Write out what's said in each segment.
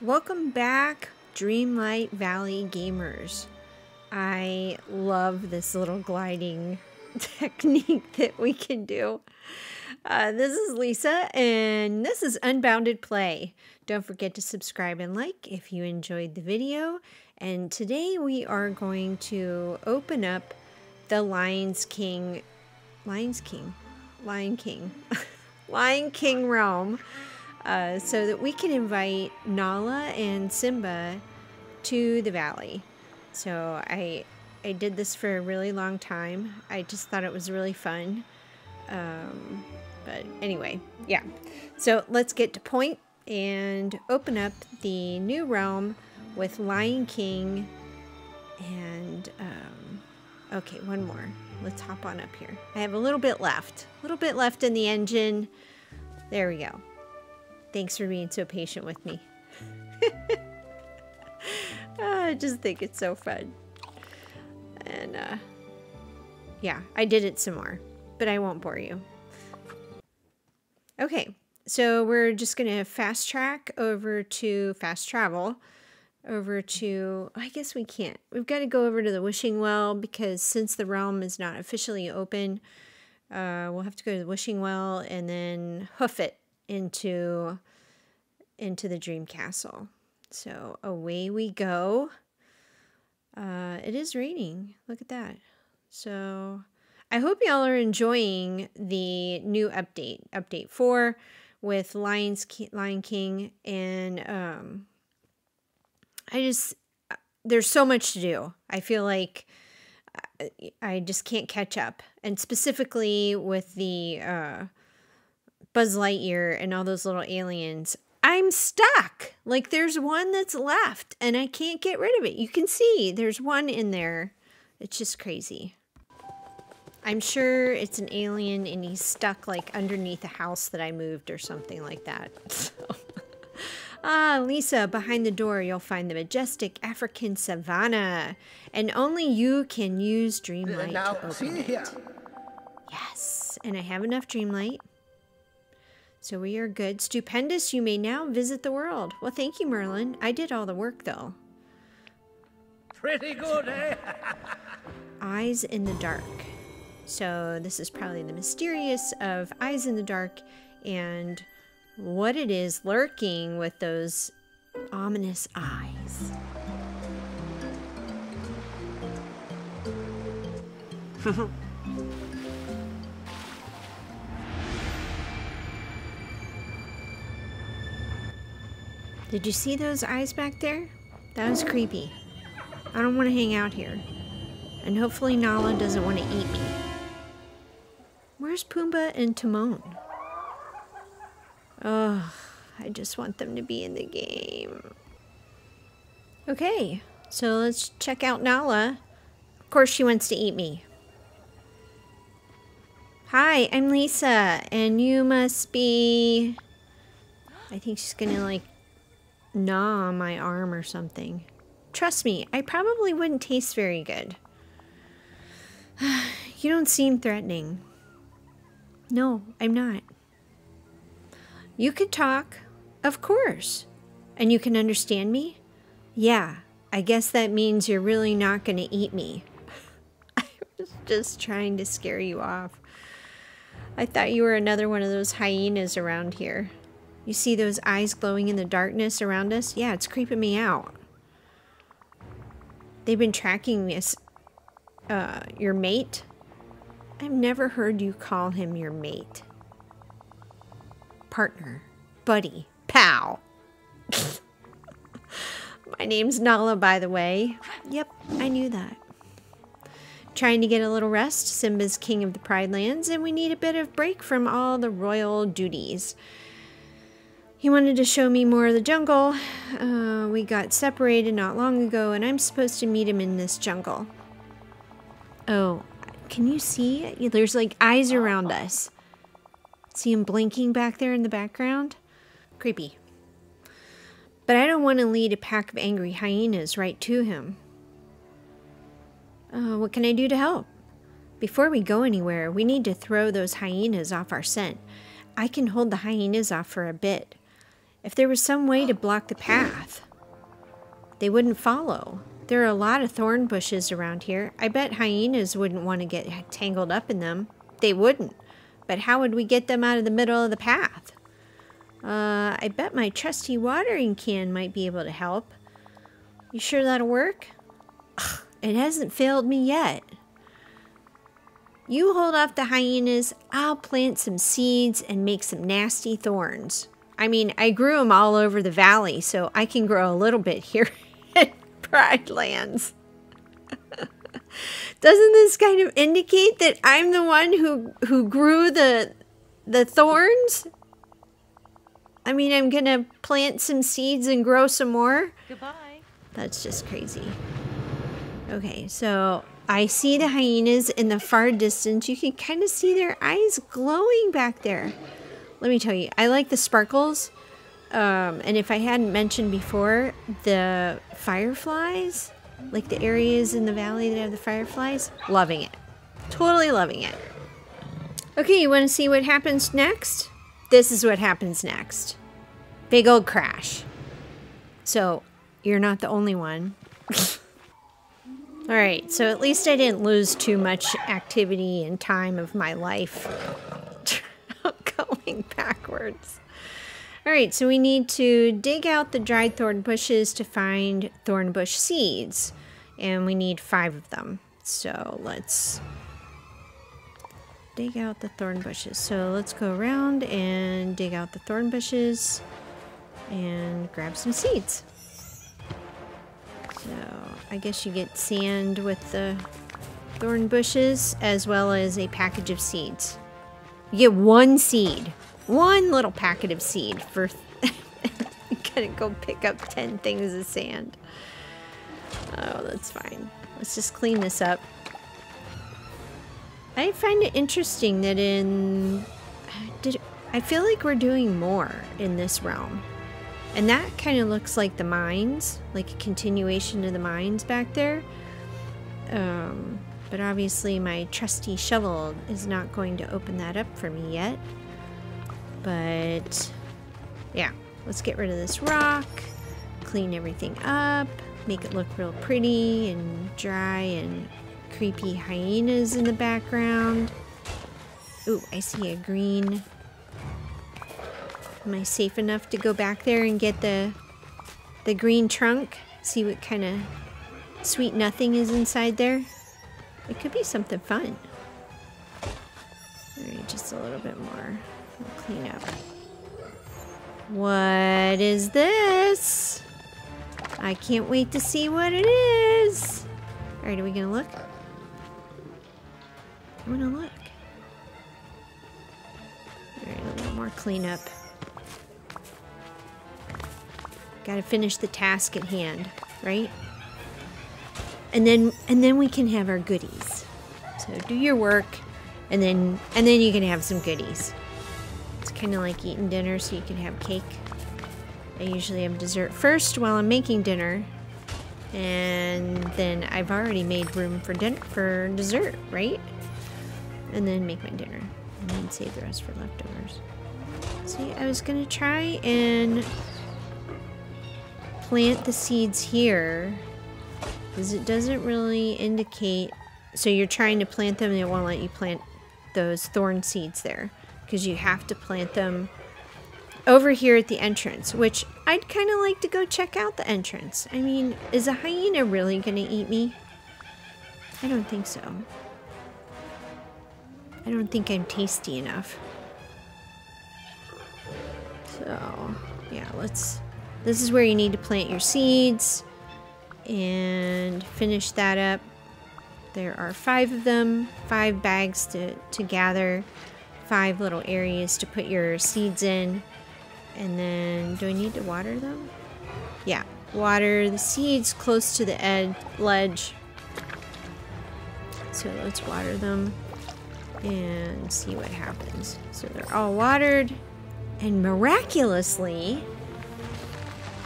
Welcome back, Dreamlight Valley gamers. I love this little gliding technique that we can do. This is Lisa, and this is Unbounded Play. Don't forget to subscribe and like if you enjoyed the video. And today we are going to open up the Lion King realm. So that we can invite Nala and Simba to the valley. So I did this for a really long time. I just thought it was really fun. But anyway, yeah. So let's get to point and open up the new realm with Lion King and okay, one more. Let's hop on up here. I have a little bit left. A little bit left in the engine. There we go. Thanks for being so patient with me. I just think it's so fun. And yeah, I did it some more, but I won't bore you. Okay, so we're just going to fast travel over to, I guess we can't. We've got to go over to the wishing well because since the realm is not officially open, we'll have to go to the wishing well and then hoof it into the dream castle. So away we go. It is raining. Look at that. So I hope y'all are enjoying the new update 4 with Lion King, and there's so much to do. I feel like I just can't catch up, and specifically with the Buzz Lightyear and all those little aliens, I'm stuck. Like there's one that's left and I can't get rid of it. You can see there's one in there. It's just crazy. I'm sure it's an alien and he's stuck like underneath a house that I moved or something like that. So. Lisa, behind the door you'll find the majestic African savanna, and only you can use Dreamlight to open it. Yes, and I have enough Dreamlight. So we are good. Stupendous, you may now visit the world. Well, thank you, Merlin. I did all the work, though. Pretty good, eh? Eyes in the dark. So this is probably the mysterious of eyes in the dark and what it is lurking with those ominous eyes. Did you see those eyes back there? That was creepy. I don't want to hang out here. And hopefully Nala doesn't want to eat me. Where's Pumbaa and Timon? Oh, I just want them to be in the game. Okay, so let's check out Nala. Of course she wants to eat me. Hi, I'm Lisa, and you must be... I think she's gonna like gnaw on my arm or something. Trust me, I probably wouldn't taste very good. You don't seem threatening. No, I'm not. You can talk, of course. And you can understand me? Yeah, I guess that means you're really not going to eat me. I was just trying to scare you off. I thought you were another one of those hyenas around here. You see those eyes glowing in the darkness around us? Yeah, it's creeping me out. They've been tracking us. Your mate? I've never heard you call him your mate. Partner. Buddy. Pal. My name's Nala, by the way. Yep, I knew that. Trying to get a little rest. Simba's king of the Pride Lands, and we need a bit of break from all the royal duties. He wanted to show me more of the jungle. We got separated not long ago, and I'm supposed to meet him in this jungle. Oh, can you see? There's like eyes around us. See him blinking back there in the background? Creepy. But I don't want to lead a pack of angry hyenas right to him. What can I do to help? Before we go anywhere, we need to throw those hyenas off our scent. I can hold the hyenas off for a bit. If there was some way to block the path, they wouldn't follow. There are a lot of thorn bushes around here. I bet hyenas wouldn't want to get tangled up in them. They wouldn't. But how would we get them out of the middle of the path? I bet my trusty watering can might be able to help. You sure that'll work? Ugh, it hasn't failed me yet. You hold off the hyenas, I'll plant some seeds and make some nasty thorns. I mean, I grew them all over the valley, so I can grow a little bit here at Pride Lands. Doesn't this kind of indicate that I'm the one who grew the thorns? I mean, I'm gonna plant some seeds and grow some more. Goodbye. That's just crazy. Okay, so I see the hyenas in the far distance. You can kind of see their eyes glowing back there. Let me tell you, I like the sparkles. And if I hadn't mentioned before, the fireflies, like the areas in the valley that have the fireflies, loving it. Totally loving it. Okay, you want to see what happens next? This is what happens next. Big old crash. So, you're not the only one. Alright, so at least I didn't lose too much activity and time of my life going backwards. Alright, so we need to dig out the dried thorn bushes to find thorn bush seeds. And we need 5 of them. So let's dig out the thorn bushes. So let's go around and dig out the thorn bushes and grab some seeds. So I guess you get sand with the thorn bushes as well as a package of seeds. You get 1 seed. 1 little packet of seed for you gotta go pick up 10 things of sand. Oh, that's fine. Let's just clean this up. I find it interesting that I feel like we're doing more in this realm. And that kind of looks like the mines, like a continuation of the mines back there. But obviously my trusty shovel is not going to open that up for me yet. But yeah, let's get rid of this rock, clean everything up, make it look real pretty and dry and creepy hyenas in the background. Ooh, I see a green. Am I safe enough to go back there and get the green trunk? See what kind of sweet nothing is inside there? It could be something fun. Alright, just a little bit more. I'll clean up. What is this? I can't wait to see what it is. Alright, are we gonna look? I wanna look. Alright, a little more cleanup. Gotta finish the task at hand, right? And then we can have our goodies. So do your work, and then you can have some goodies. It's kind of like eating dinner, so you can have cake. I usually have dessert first while I'm making dinner, and then I've already made room for dessert, right? And then make my dinner, and then save the rest for leftovers. See, I was gonna try and plant the seeds here, because it doesn't really indicate. So you're trying to plant them and it won't let you plant those thorn seeds there, because you have to plant them over here at the entrance, which I'd kind of like to go check out the entrance. I mean, is a hyena really gonna eat me? I don't think so. I don't think I'm tasty enough. So yeah, this is where you need to plant your seeds and finish that up. There are 5 of them, 5 bags to gather, 5 little areas to put your seeds in. And then, do I need to water them? Yeah, water the seeds close to the ledge. So let's water them and see what happens. So they're all watered, and miraculously,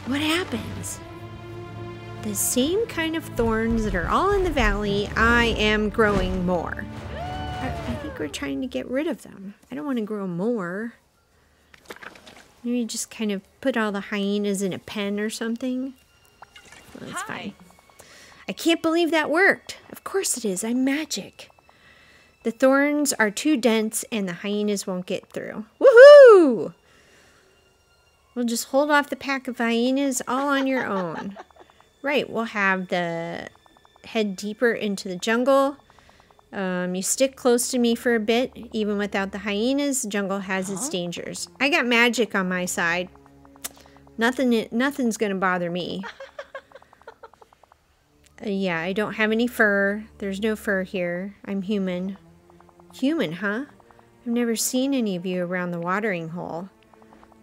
what happens? The same kind of thorns that are all in the valley, I am growing more. I think we're trying to get rid of them. I don't want to grow more. Maybe just kind of put all the hyenas in a pen or something. Well, that's fine. I can't believe that worked. Of course it is. I'm magic. The thorns are too dense and the hyenas won't get through. Woohoo! We'll just hold off the pack of hyenas all on your own. Right, we'll have the head deeper into the jungle. You stick close to me for a bit. Even without the hyenas, the jungle has its dangers. I got magic on my side. Nothing's gonna bother me. Yeah, I don't have any fur. There's no fur here. I'm human. Human, huh? I've never seen any of you around the watering hole.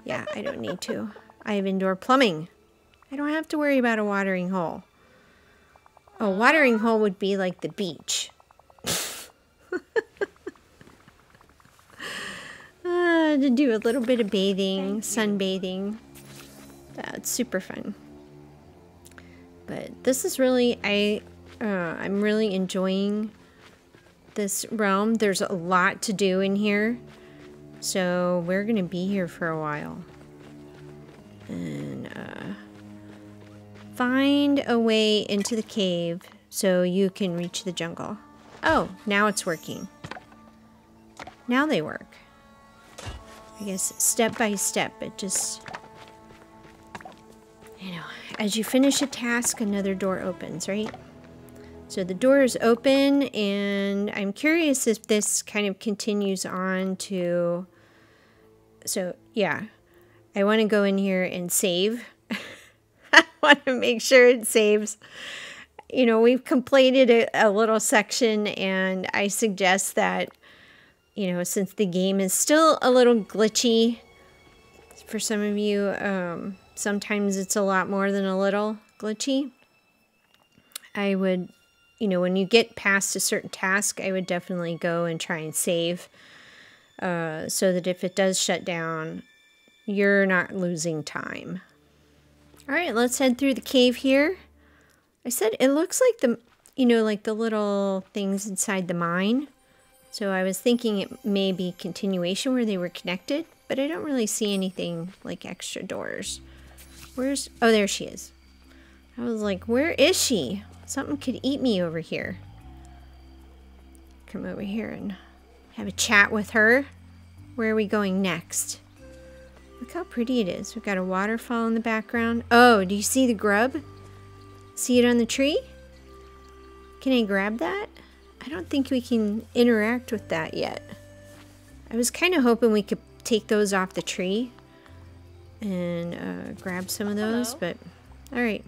Yeah, I don't need to. I have indoor plumbing. I don't have to worry about a watering hole. A watering hole would be like the beach. To do a little bit of bathing, sunbathing. That's super fun. But this is really, I'm really enjoying this realm. There's a lot to do in here. So we're going to be here for a while. And find a way into the cave so you can reach the jungle. Oh, now it's working. Now they work. I guess step by step, it just, you know, as you finish a task, another door opens, right? So the door is open, and I'm curious if this kind of continues on to, so yeah, I want to go in here and save. I want to make sure it saves. You know, we've completed a little section, and I suggest that, you know, since the game is still a little glitchy for some of you, sometimes it's a lot more than a little glitchy. I would, you know, when you get past a certain task, I would definitely go and try and save so that if it does shut down, you're not losing time. All right, let's head through the cave here. I said it looks like the, you know, like the little things inside the mine. So I was thinking it may be continuation where they were connected, but I don't really see anything like extra doors. Where's, oh, there she is. I was like, where is she? Something could eat me over here. Come over here and have a chat with her. Where are we going next? Look how pretty it is. We've got a waterfall in the background. Oh, do you see the grub? See it on the tree? Can I grab that? I don't think we can interact with that yet. I was kind of hoping we could take those off the tree and grab some of those, but all right.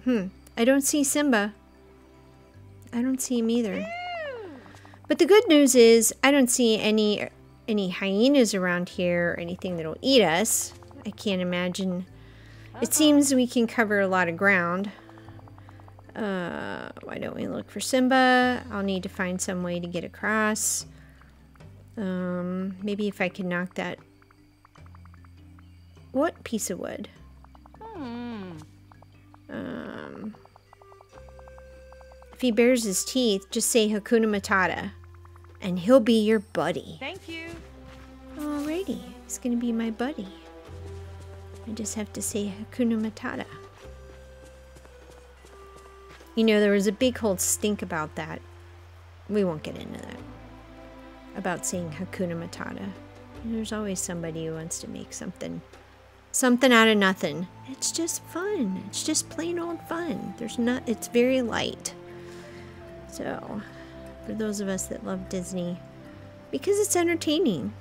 I don't see Simba. I don't see him either. But the good news is I don't see any hyenas around here or anything that'll eat us. I can't imagine. It seems we can cover a lot of ground. Why don't we look for Simba? I'll need to find some way to get across. Maybe if I can knock that. What piece of wood? If he bares his teeth, just say Hakuna Matata, and he'll be your buddy. Thank you. Alrighty, he's gonna be my buddy. I just have to say Hakuna Matata. You know, there was a big whole stink about that. We won't get into that. About saying Hakuna Matata. There's always somebody who wants to make something out of nothing. It's just fun. It's just plain old fun. It's very light. So, for those of us that love Disney, because it's entertaining.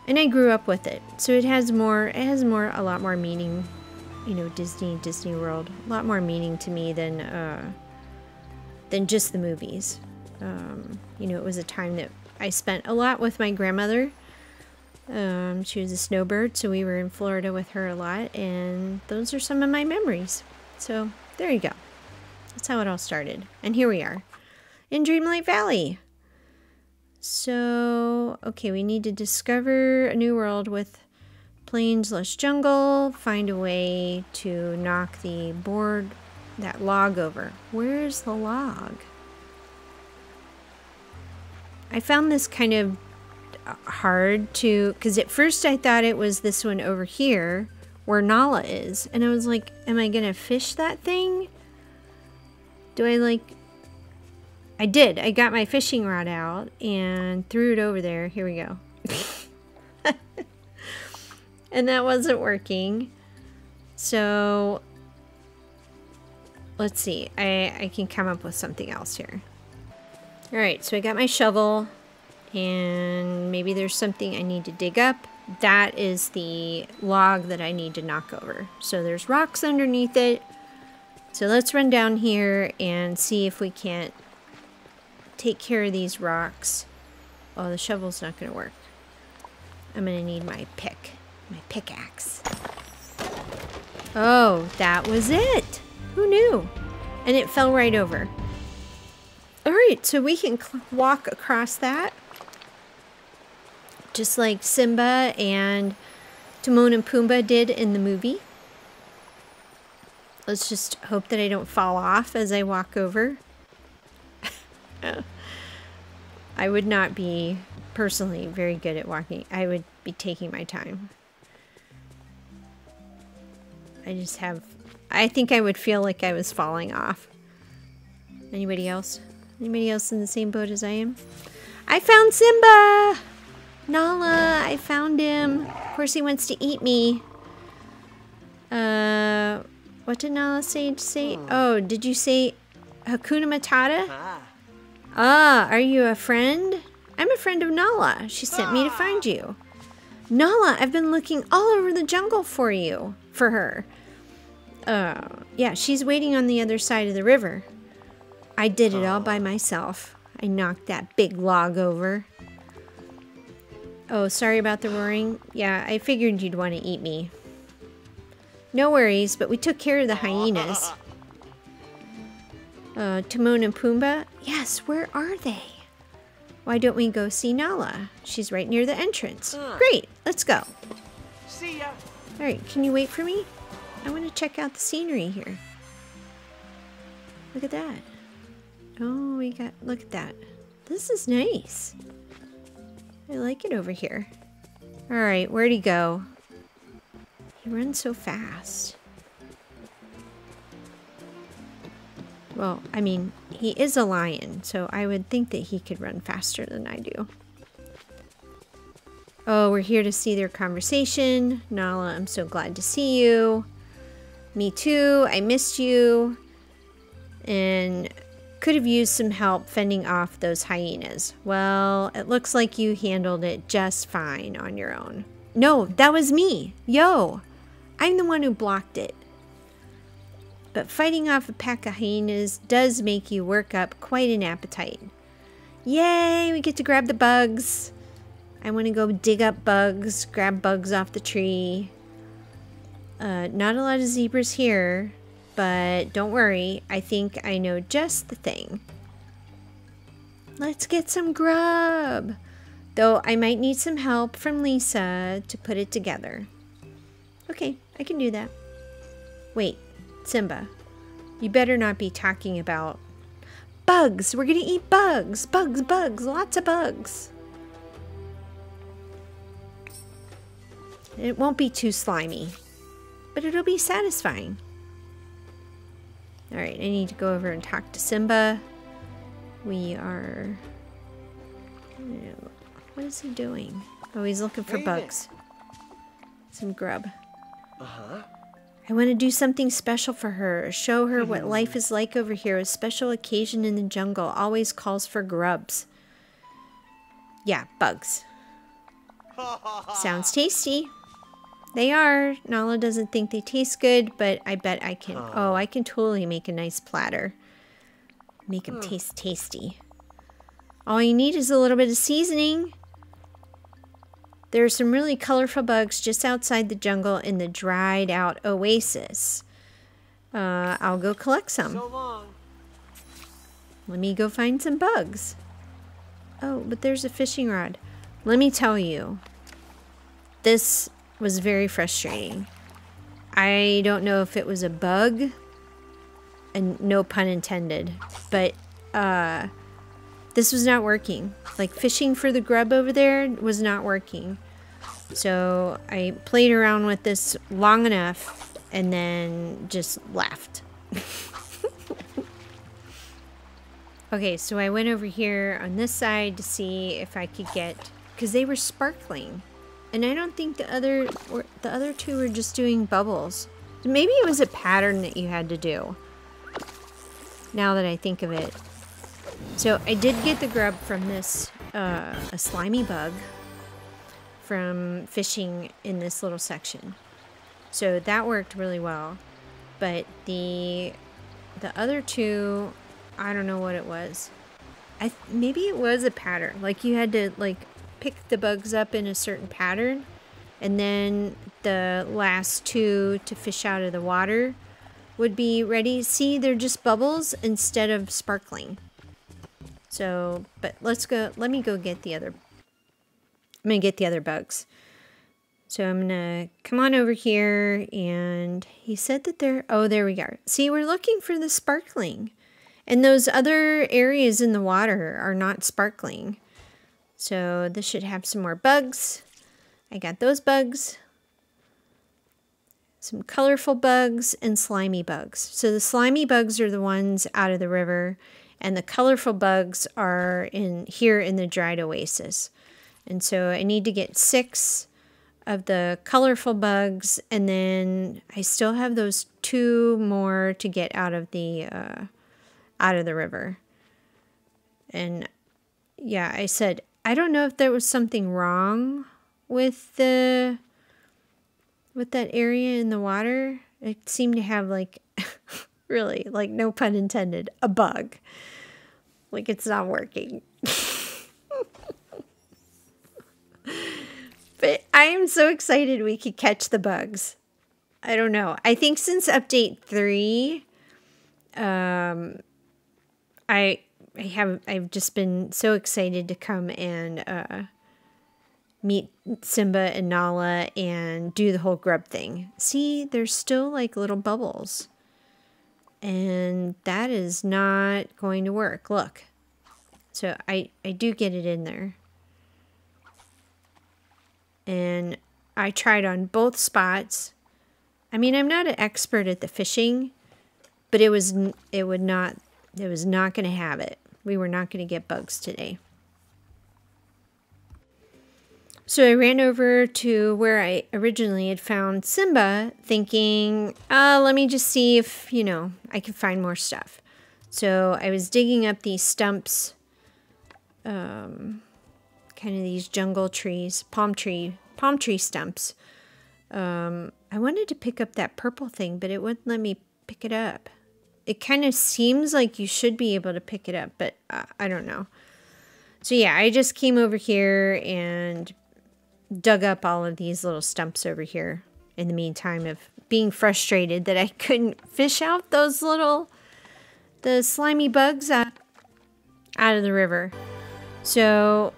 And I grew up with it. So it has a lot more meaning. You know, Disney World, a lot more meaning to me than just the movies. You know, it was a time that I spent a lot with my grandmother. She was a snowbird, so we were in Florida with her a lot, and those are some of my memories. So there you go. That's how it all started. And here we are in Dreamlight Valley. So, okay, we need to discover a new world with plains less jungle, find a way to knock that log over. Where's the log? I found this kind of hard to, because at first I thought it was this one over here where Nala is. And I was like, am I going to fish that thing? Do I like... I did. I got my fishing rod out and threw it over there. Here we go. And that wasn't working. So let's see. I can come up with something else here. All right, so I got my shovel and maybe there's something I need to dig up. That is the log that I need to knock over. So there's rocks underneath it. So let's run down here and see if we can't take care of these rocks. Oh, the shovel's not going to work. I'm going to need my pick, my pickaxe. Oh, that was it. Who knew? And it fell right over. All right, so we can walk across that. Just like Simba and Timon and Pumbaa did in the movie. Let's just hope that I don't fall off as I walk over. I would not be personally very good at walking. I would be taking my time. I think I would feel like I was falling off. Anybody else? Anybody else in the same boat as I am? I found Simba! Nala, I found him. Of course he wants to eat me. What did Nala say? Oh, did you say Hakuna Matata? Ah, are you a friend? I'm a friend of Nala. She sent me to find you. Nala, I've been looking all over the jungle for her. Yeah, she's waiting on the other side of the river. I did it all by myself. I knocked that big log over. Oh, sorry about the roaring. Yeah, I figured you'd want to eat me. No worries, but we took care of the hyenas. Timon and Pumbaa? Yes, where are they? Why don't we go see Nala? She's right near the entrance. Great, let's go. See ya. All right, can you wait for me? I want to check out the scenery here. Look at that. Oh, look at that. This is nice. I like it over here. All right, where'd he go? He runs so fast. Well, I mean, he is a lion, so I would think that he could run faster than I do. Oh, we're here to see their conversation. Nala, I'm so glad to see you. Me too, I missed you. And could have used some help fending off those hyenas. Well, it looks like you handled it just fine on your own. No, that was me. Yo, I'm the one who blocked it. But fighting off a pack of hyenas does make you work up quite an appetite. Yay, we get to grab the bugs. I want to go dig up bugs, grab bugs off the tree. Not a lot of zebras here, but don't worry, I think I know just the thing. Let's get some grub. Though I might need some help from Lisa to put it together. Okay, I can do that. Wait. Simba, you better not be talking about bugs. We're gonna eat bugs. Bugs, lots of bugs. It won't be too slimy, but it'll be satisfying. All right, I need to go over and talk to Simba. We are... What is he doing? Oh, he's looking for bugs. Some grub. I want to do something special for her. Show her what life is like over here. A special occasion in the jungle always calls for grubs. Yeah, bugs. Sounds tasty. They are. Nala doesn't think they taste good, but I bet I can. Oh, I can totally make a nice platter. Make them taste tasty. All you need is a little bit of seasoning. There are some really colorful bugs just outside the jungle in the dried out oasis. I'll go collect some. So long. Let me go find some bugs. Oh, but there's a fishing rod. Let me tell you, this was very frustrating. I don't know if it was a bug, and no pun intended, but this was not working. Like fishing for the grub over there was not working. So I played around with this long enough and then just left. Okay, so I went over here on this side to see if I could get, because they were sparkling. And I don't think the other two were just doing bubbles. Maybe it was a pattern that you had to do. Now that I think of it. So I did get the grub from this, a slimy bug from fishing in this little section. So that worked really well. But the other two, I don't know what it was. Maybe it was a pattern. Like you had to like pick the bugs up in a certain pattern. And then the last two to fish out of the water would be ready. See, they're just bubbles instead of sparkling. So, but let's go, let me go get the other, I'm gonna get the other bugs. So I'm gonna come on over here, and he said that oh, there we go. See, we're looking for the sparkling. And those other areas in the water are not sparkling. So this should have some more bugs. I got those bugs. Some colorful bugs and slimy bugs. So the slimy bugs are the ones out of the river, and the colorful bugs are here in the dried oasis. And so I need to get 6 of the colorful bugs, and then I still have those 2 more to get out of the river. And yeah, I said, I don't know if there was something wrong with that area in the water. It seemed to have like, really, like no pun intended, a bug. Like it's not working. But I am so excited we could catch the bugs. I don't know. I think since update 3, I've just been so excited to come and meet Simba and Nala and do the whole grub thing. See, there's still like little bubbles. And that is not going to work. Look. So I do get it in there. And I tried on both spots. I mean, I'm not an expert at the fishing, but it was not going to have it. We were not going to get bugs today. So I ran over to where I originally had found Simba, thinking, let me just see if, I can find more stuff. So I was digging up these stumps, kind of these jungle trees, palm tree stumps. I wanted to pick up that purple thing, but it wouldn't let me pick it up. It kind of seems like you should be able to pick it up, but I don't know. So yeah, I just came over here and dug up all of these little stumps over here in the meantime of being frustrated that I couldn't fish out the slimy bugs out of the river. So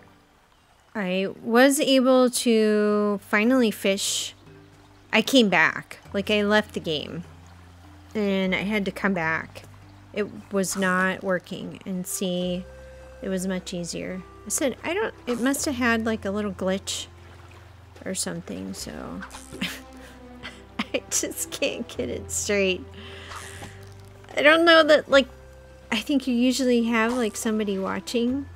I was able to finally fish. I came back. Like I left the game. And I had to come back. It was not working. And see, it was much easier. I said, it must have had like a little glitch or something. So I just can't get it straight. I don't know that, like, I think you usually have like somebody watching.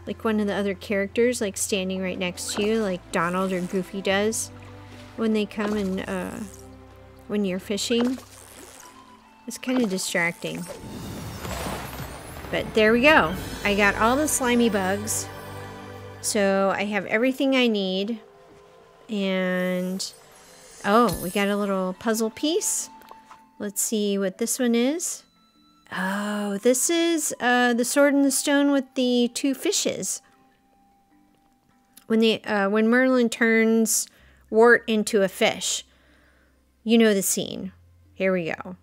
Like one of the other characters, like standing right next to you, like Donald or Goofy does when they come and when you're fishing. It's kind of distracting. But there we go. I got all the slimy bugs. So I have everything I need. And oh, we got a little puzzle piece. Let's see what this one is. Oh, this is the sword and the stone with the 2 fishes. When Merlin turns Wart into a fish. You know the scene. Here we go.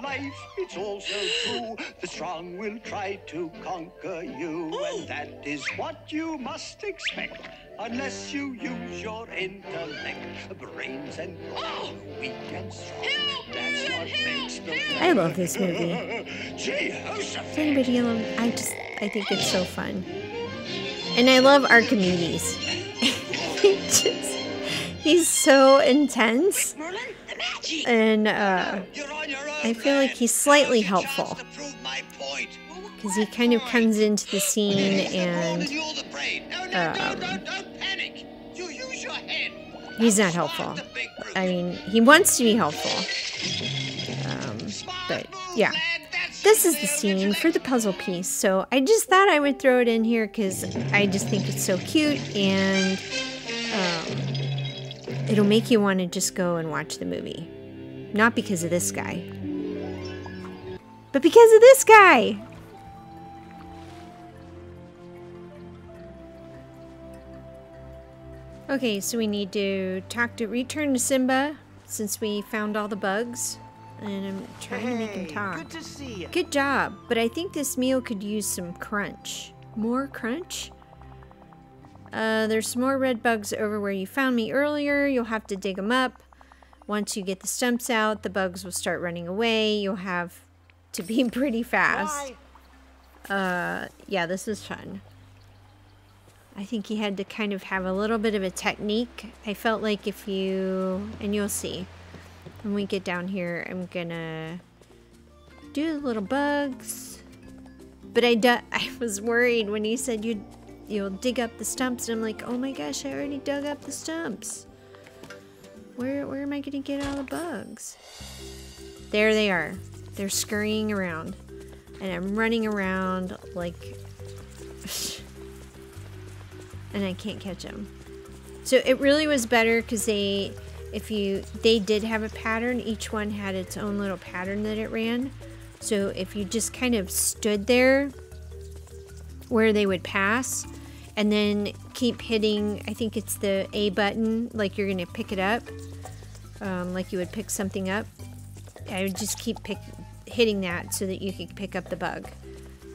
Life, it's all so true. The strong will try to conquer you, and that is what you must expect. unless you use your intellect, brains and bones, weak and strong. That's what makes the I love this movie. Jehoshaphat. Does anybody love? I think it's so fun. And I love Archimedes. He's so intense. Merlin, the magic. And You're on your own, I feel like man. he's slightly Now's your chance helpful. to prove my point. Because he kind of comes into the scene He's the brawn and and you're the brain. No, don't panic. You use your head. he's not Smart, helpful. the big brute. I mean, he wants to be helpful. Smart But move, yeah. lad. That's This is the the scene original for the puzzle piece, so I just thought I would throw it in here because I just think it's so cute and it'll make you want to just go and watch the movie. Not because of this guy, but because of this guy! Okay, so we need to return to Simba since we found all the bugs. And I'm trying to make him talk. Good to see you. Good job, but I think this meal could use some crunch. More crunch? There's some more red bugs over where you found me earlier. You'll have to dig them up. Once you get the stumps out, the bugs will start running away. You'll have to be pretty fast. Yeah, this is fun. I think you had to kind of have a little bit of a technique. I felt like if you... And you'll see. When we get down here, I'm gonna do the little bugs. But I was worried when he said you'll dig up the stumps. And I'm like, oh my gosh, I already dug up the stumps. Where am I gonna get all the bugs? There they are. They're scurrying around. And I'm running around like... and I can't catch them. So it really was better because they did have a pattern. Each one had its own little pattern that it ran. So if you just kind of stood there where they would pass and then keep hitting, I think it's the A button, like you're gonna pick it up, like you would pick something up. I would just keep hitting that so that you could pick up the bug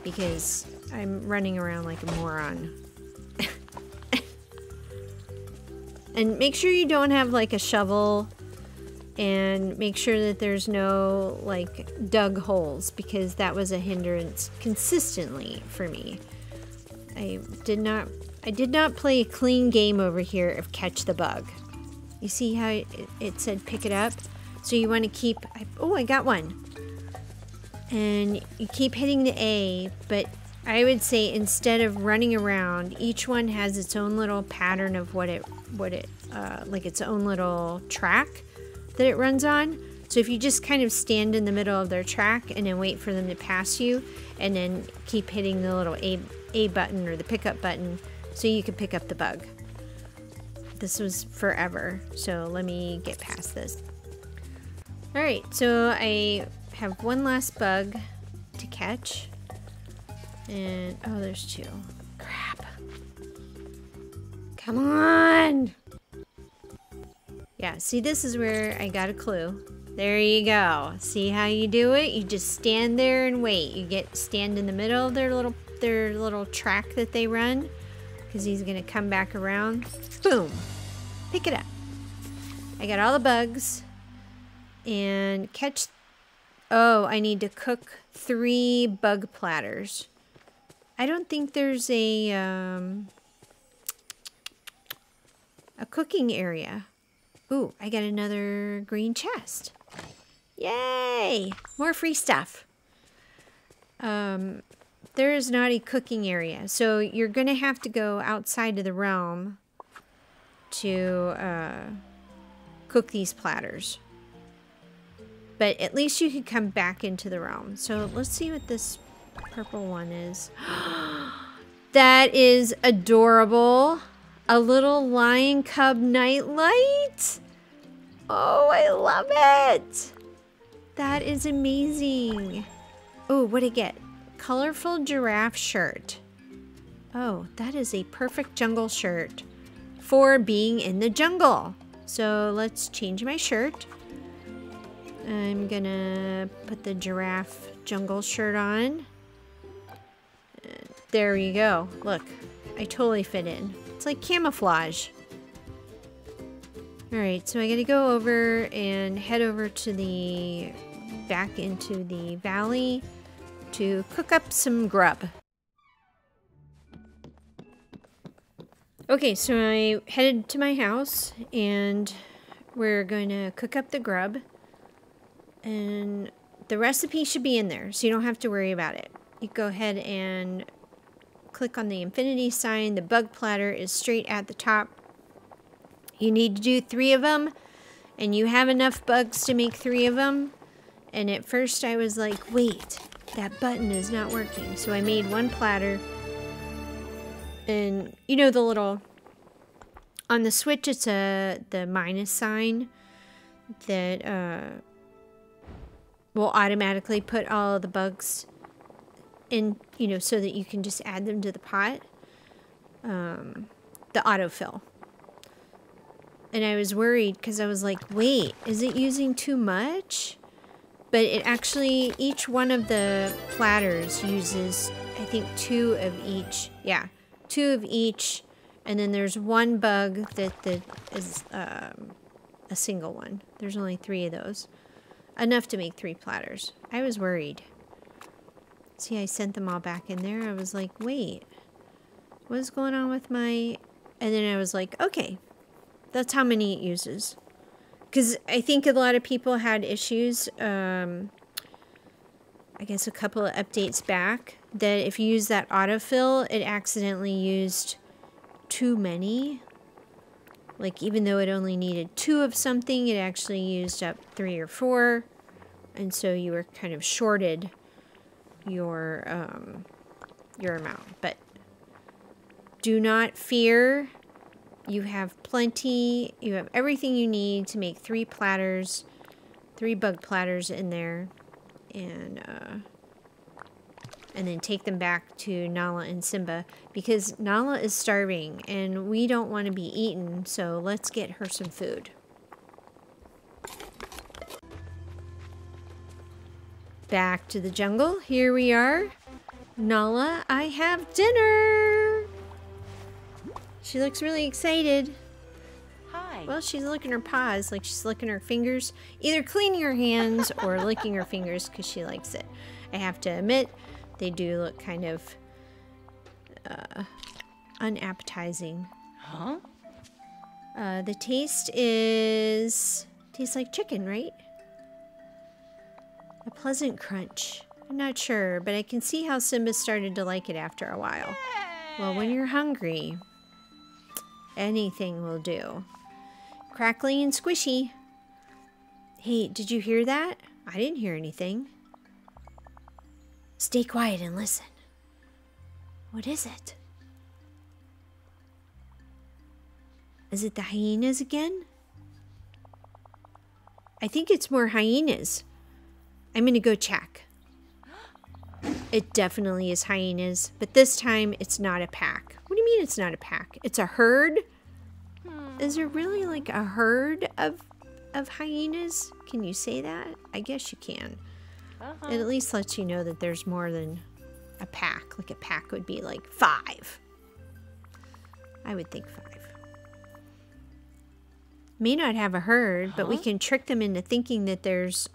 because I'm running around like a moron. And make sure you don't have like a shovel and make sure that there's no like dug holes because that was a hindrance consistently for me. I did not play a clean game over here of catch the bug. You see how it said pick it up? So you want to keep, oh, I got one. And you keep hitting the A, but I would say instead of running around, each one has its own little pattern of what it like its own little track that it runs on. So if you just kind of stand in the middle of their track and then wait for them to pass you and then keep hitting the little A button or the pickup button so you can pick up the bug. This was forever, so let me get past this. Alright, so I have one last bug to catch. And, oh, there's two. Crap. Come on! Yeah, see, this is where I got a clue. There you go. See how you do it? You just stand there and wait. You stand in the middle of their little track that they run. Because he's going to come back around. Boom! Pick it up. I got all the bugs. And catch... Oh, I need to cook 3 bug platters. I don't think there's a cooking area. Ooh, I got another green chest. Yay! More free stuff. There is not a cooking area. So you're going to have to go outside of the realm to cook these platters. But at least you could come back into the realm. So let's see what this purple one is. That is adorable. A little lion cub nightlight. Oh, I love it. That is amazing. Oh, what'd I get? Colorful giraffe shirt. Oh, that is a perfect jungle shirt for being in the jungle. So let's change my shirt. I'm gonna put the giraffe jungle shirt on. There you go. Look, I totally fit in. It's like camouflage. Alright, so I gotta go over and head over to the... back into the valley to cook up some grub. Okay, so I headed to my house and we're going to cook up the grub. And the recipe should be in there, so you don't have to worry about it. You go ahead and click on the infinity sign. The bug platter is straight at the top. You need to do 3 of them, and you have enough bugs to make 3 of them. And at first I was like, wait, that button is not working. So I made 1 platter. And you know the little, on the switch it's the minus sign that will automatically put all the bugs in, you know, so that you can just add them to the pot. The autofill. And I was worried because I was like, wait, is it using too much? But it actually, each one of the platters uses, I think, 2 of each. Yeah, 2 of each. And then there's 1 bug that is a single one. There's only 3 of those. Enough to make 3 platters. I was worried. See, I sent them all back in there. I was like, wait, what's going on with my... And then I was like, okay, that's how many it uses. Because I think a lot of people had issues, I guess a couple of updates back, that if you use that autofill, it accidentally used too many. Like, even though it only needed 2 of something, it actually used up 3 or 4. And so you were kind of shorted your amount. But do not fear. You have plenty. You have everything you need to make 3 platters. 3 bug platters in there. And then take them back to Nala and Simba, because Nala is starving and we don't want to be eaten, so let's get her some food. Back to the jungle. Here we are. Nala, I have dinner! She looks really excited. Hi. Well, she's licking her paws like she's licking her fingers. Either cleaning her hands or licking her fingers because she likes it. I have to admit, they do look kind of unappetizing. Huh? The taste tastes like chicken, right? A pleasant crunch. I'm not sure, but I can see how Simba started to like it after a while. Well, when you're hungry, anything will do. Crackly and squishy. Hey, did you hear that? I didn't hear anything. Stay quiet and listen. What is it? Is it the hyenas again? I think it's more hyenas. I'm gonna go check. It definitely is hyenas, but this time it's not a pack. What do you mean it's not a pack? It's a herd? Is there really like a herd of hyenas? Can you say that? I guess you can. It at least lets you know that there's more than a pack. Like a pack would be like 5. I would think 5. May not have a herd, but we can trick them into thinking that there's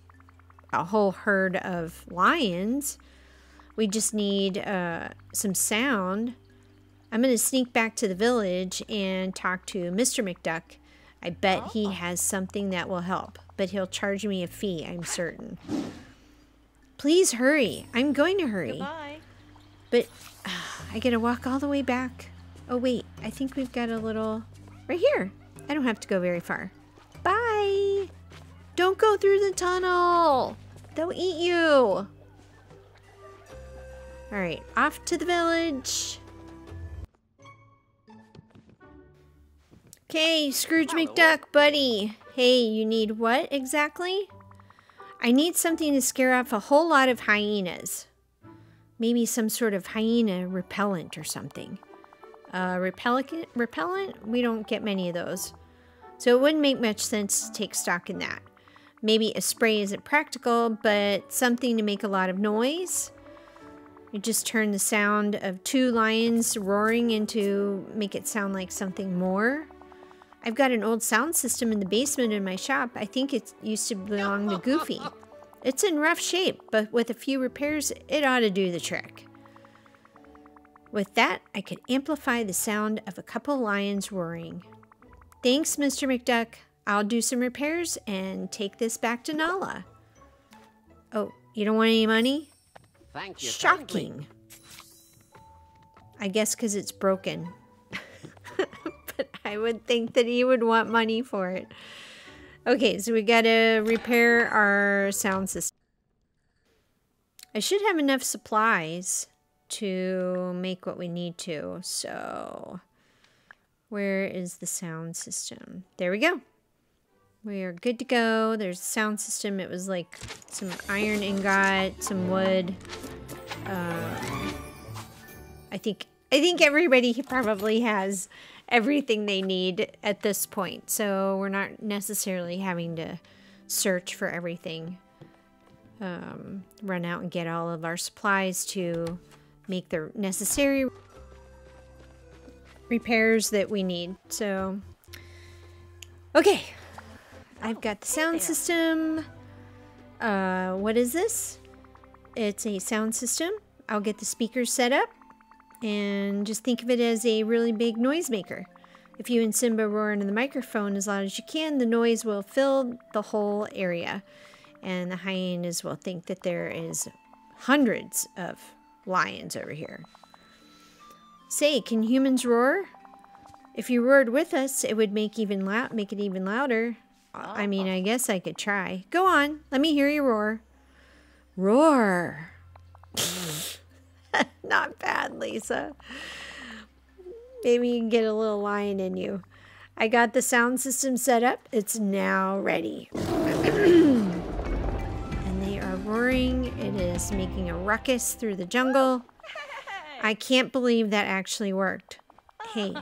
a whole herd of lions. We just need some sound. I'm going to sneak back to the village and talk to Mr. McDuck. I bet he has something that will help, but he'll charge me a fee, I'm certain. Please hurry. I'm going to hurry. Goodbye. But I got to walk all the way back. Oh, wait. I think we've got a little... Right here. I don't have to go very far. Bye. Don't go through the tunnel. They'll eat you. All right. Off to the village. Okay, Scrooge McDuck, buddy. Hey, you need what exactly? I need something to scare off a whole lot of hyenas. Maybe some sort of hyena repellent or something. Repellent? We don't get many of those. So it wouldn't make much sense to take stock in that. Maybe a spray isn't practical, but something to make a lot of noise. We just turn the sound of 2 lions roaring into make it sound like something more. I've got an old sound system in the basement in my shop. I think it used to belong to Goofy. It's in rough shape, but with a few repairs, it ought to do the trick. With that, I could amplify the sound of a couple lions roaring. Thanks, Mr. McDuck. I'll do some repairs and take this back to Nala. Oh, you don't want any money? Thank you. Shocking. I guess because it's broken. But I would think that he would want money for it. Okay, so we gotta repair our sound system. I should have enough supplies to make what we need to. So, where is the sound system? There we go. We are good to go. There's the sound system. It was like some iron ingot, some wood. I think everybody probably has everything they need at this point. So we're not necessarily having to search for everything. Run out and get all of our supplies to make the necessary repairs that we need. So, okay. I've got the sound system. What is this? It's a sound system. I'll get the speakers set up and just think of it as a really big noisemaker. If you and Simba roar into the microphone as loud as you can, the noise will fill the whole area. And the hyenas will think that there is hundreds of lions over here. Say, can humans roar? If you roared with us, it would make it even louder. I mean, I guess I could try. Go on, let me hear you roar. Roar. Not bad, Lisa. Maybe you can get a little lion in you. I got the sound system set up. It's now ready. And they are roaring. It is making a ruckus through the jungle. I can't believe that actually worked. Hey,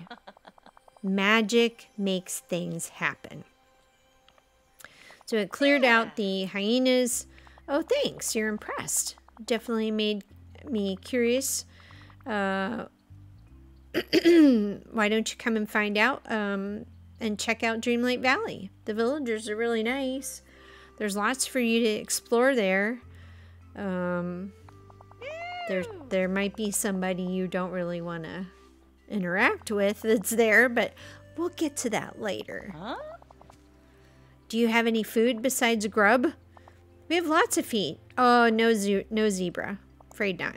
magic makes things happen. So it cleared out the hyenas. Oh, thanks. You're impressed. Definitely made me curious. Why don't you come and find out and check out Dreamlight Valley? The villagers are really nice. There's lots for you to explore there. There might be somebody you don't really want to interact with that's there, but we'll get to that later. Huh? Do you have any food besides grub? We have lots of feet. Oh, no zebra. Afraid not.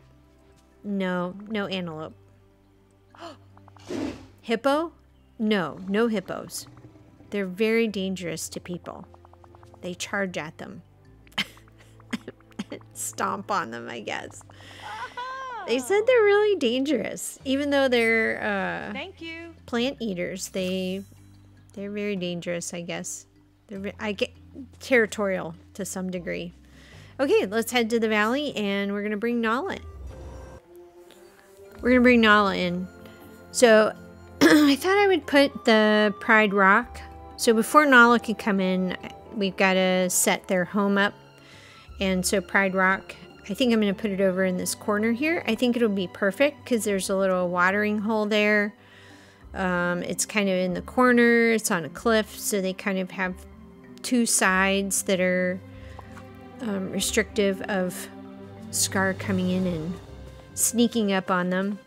No antelope. Hippo? No hippos. They're very dangerous to people. They charge at them. Stomp on them, I guess. They said they're really dangerous. Even though they're Thank you. Plant eaters, they're very dangerous, I guess. I get territorial to some degree. Okay, let's head to the valley and we're going to bring Nala in. We're going to bring Nala in. So I thought I would put the Pride Rock. So before Nala can come in, we've got to set their home up. And so Pride Rock, I think I'm going to put it over in this corner here. I think it'll be perfect because there's a little watering hole there. It's kind of in the corner. It's on a cliff. So they kind of have two sides that are restrictive of Scar coming in and sneaking up on them.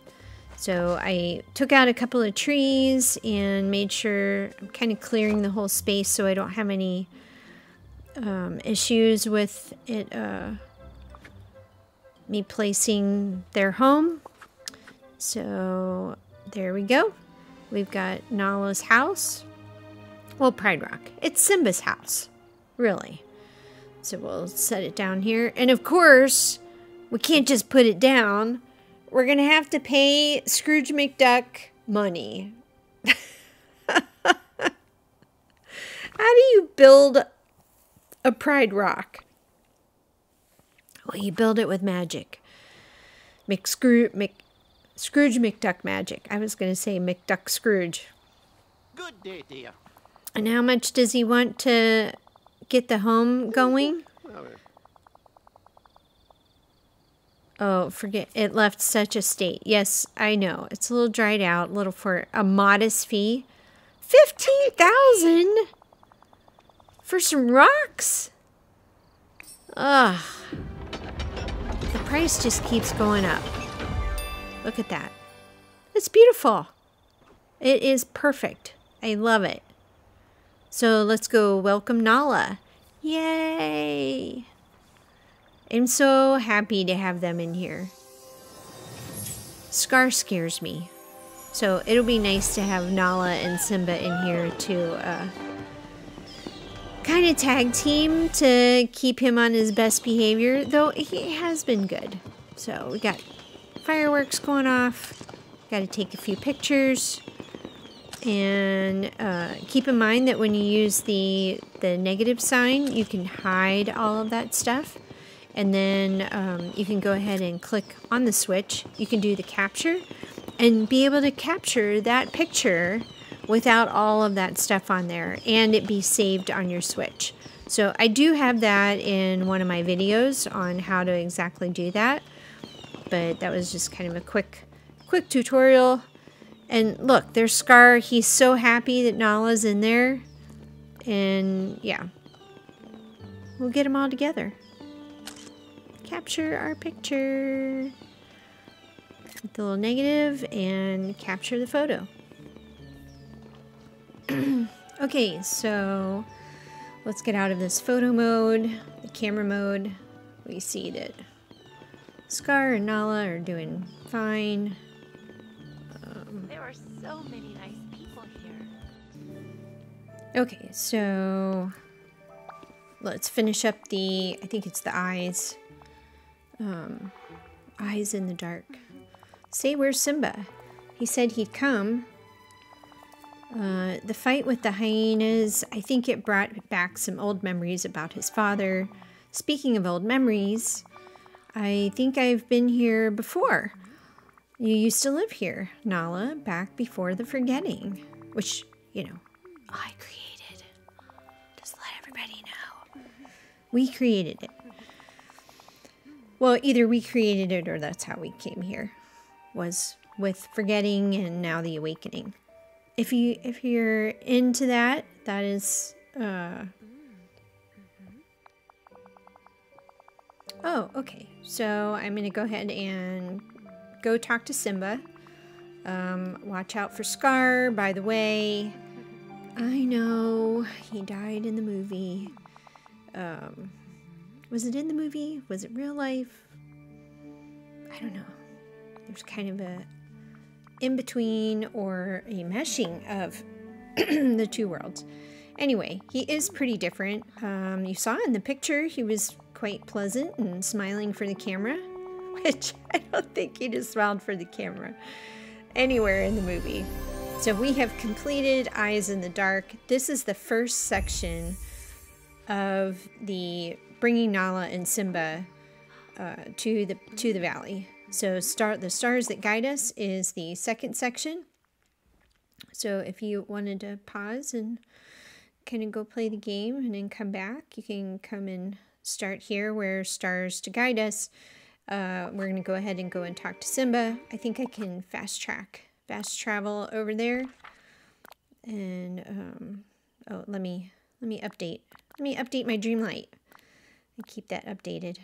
So I took out a couple of trees and made sure I'm kind of clearing the whole space so I don't have any issues with it, me placing their home. So there we go. We've got Nala's house. Well, Pride Rock. It's Simba's house, really. So we'll set it down here. And of course, we can't just put it down. We're going to have to pay Scrooge McDuck money. How do you build a Pride Rock? Well, you build it with magic. Scrooge McDuck magic. I was going to say McDuck Scrooge. Good day, dear. And how much does he want to get the home going? Oh, forget, it left such a state. Yes, I know. It's a little dried out, a little for a modest fee. 15,000 for some rocks? Ugh. The price just keeps going up. Look at that. It's beautiful. It is perfect. I love it. So let's go welcome Nala. Yay! I'm so happy to have them in here. Scar scares me. So it'll be nice to have Nala and Simba in here to kind of tag team to keep him on his best behavior, though he has been good. So we got fireworks going off. Got to take a few pictures. And keep in mind that when you use the negative sign, you can hide all of that stuff. And then you can go ahead and click on the switch. You can do the capture and be able to capture that picture without all of that stuff on there and it be saved on your switch. So I do have that in one of my videos on how to exactly do that. But that was just kind of a quick tutorial. And look, there's Scar. He's so happy that Nala's in there. And yeah, we'll get them all together. Capture our picture with the little negative and capture the photo. Okay, so let's get out of this photo mode, the camera mode. We see that Scar and Nala are doing fine. There are so many nice people here. Okay, so let's finish up the, I think it's the eyes. Eyes in the dark. Say, where's Simba? He said he'd come. The fight with the hyenas, I think it brought back some old memories about his father. Speaking of old memories, I think I've been here before. You used to live here, Nala, back before the forgetting, which, you know, I created. Just let everybody know. We created it. Well, either we created it or that's how we came here, was with forgetting and now the awakening. If you're into that, that is, oh, okay. So I'm going to go ahead and go talk to Simba. Watch out for Scar, by the way. I know, he died in the movie. Was it in the movie? Was it real life? I don't know. There's kind of a in-between or a meshing of the two worlds. Anyway, he is pretty different. You saw in the picture, he was quite pleasant and smiling for the camera, which I don't think he just smiled for the camera anywhere in the movie. So we have completed Eyes in the Dark. This is the first section of the bringing Nala and Simba to the valley. So the stars that guide us is the second section. So if you wanted to pause and kind of go play the game and then come back, you can come and start here where stars to guide us. We're going to go ahead and go and talk to Simba. I think I can fast travel over there. And oh, let me update. Let me update my Dreamlight and keep that updated.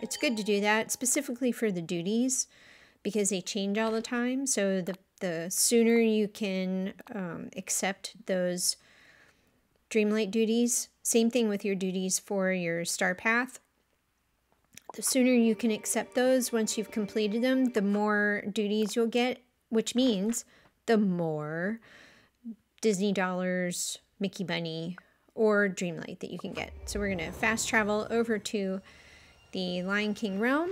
It's good to do that specifically for the duties because they change all the time. So the sooner you can accept those Dreamlight duties, same thing with your duties for your star path. The sooner you can accept those once you've completed them, the more duties you'll get, which means the more Disney dollars, Mickey money, or Dreamlight that you can get. So we're going to fast travel over to the Lion King realm.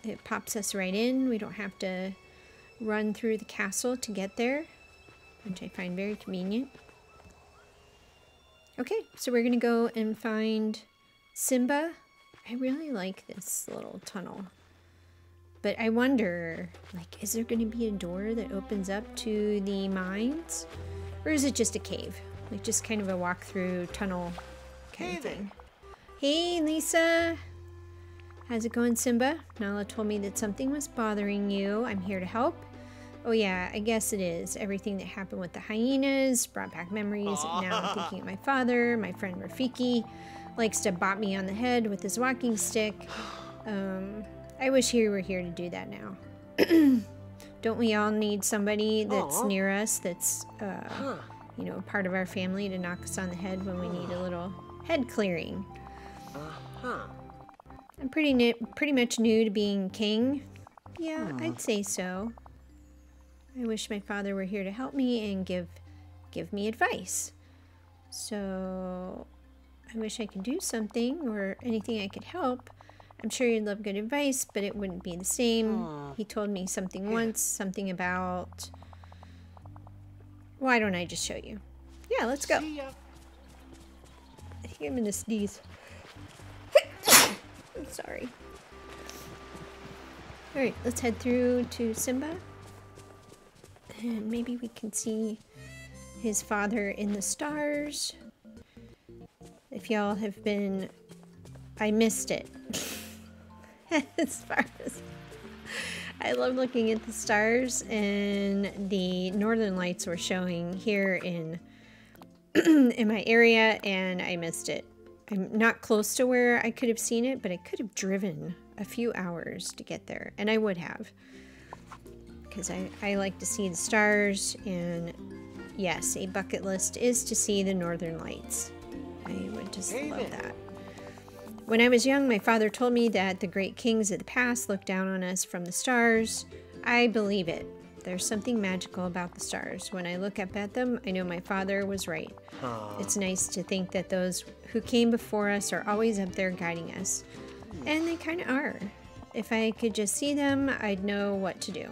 It pops us right in. We don't have to run through the castle to get there, which I find very convenient. Okay, so we're going to go and find Simba. I really like this little tunnel. But I wonder, like, is there going to be a door that opens up to the mines? Or is it just a cave? Like, just kind of a walk-through tunnel kind of thing. Hey, Lisa! How's it going, Simba? Nala told me that something was bothering you. I'm here to help. Oh yeah, I guess it is. Everything that happened with the hyenas brought back memories. And now I'm thinking of my father. My friend Rafiki likes to bop me on the head with his walking stick. I wish he were here to do that now. Don't we all need somebody that's near us that's, you know, part of our family to knock us on the head when we need a little head clearing? I'm pretty much new to being king. Yeah, I'd say so. I wish my father were here to help me and give me advice. So I wish I could do something or anything I could help. I'm sure you'd love good advice, but it wouldn't be the same. He told me something once, something about... Why don't I just show you? Yeah, let's go. I think I'm gonna sneeze. I'm sorry. Alright, let's head through to Simba. And maybe we can see his father in the stars. If y'all have been... I missed it. As far as... I love looking at the stars, and the northern lights were showing here in in my area, and I missed it. I'm not close to where I could have seen it, but I could have driven a few hours to get there, and I would have. Because I like to see the stars, and yes, a bucket list is to see the northern lights. I would just love that. When I was young, my father told me that the great kings of the past looked down on us from the stars. I believe it. There's something magical about the stars. When I look up at them, I know my father was right. It's nice to think that those who came before us are always up there guiding us. And they kind of are. If I could just see them, I'd know what to do.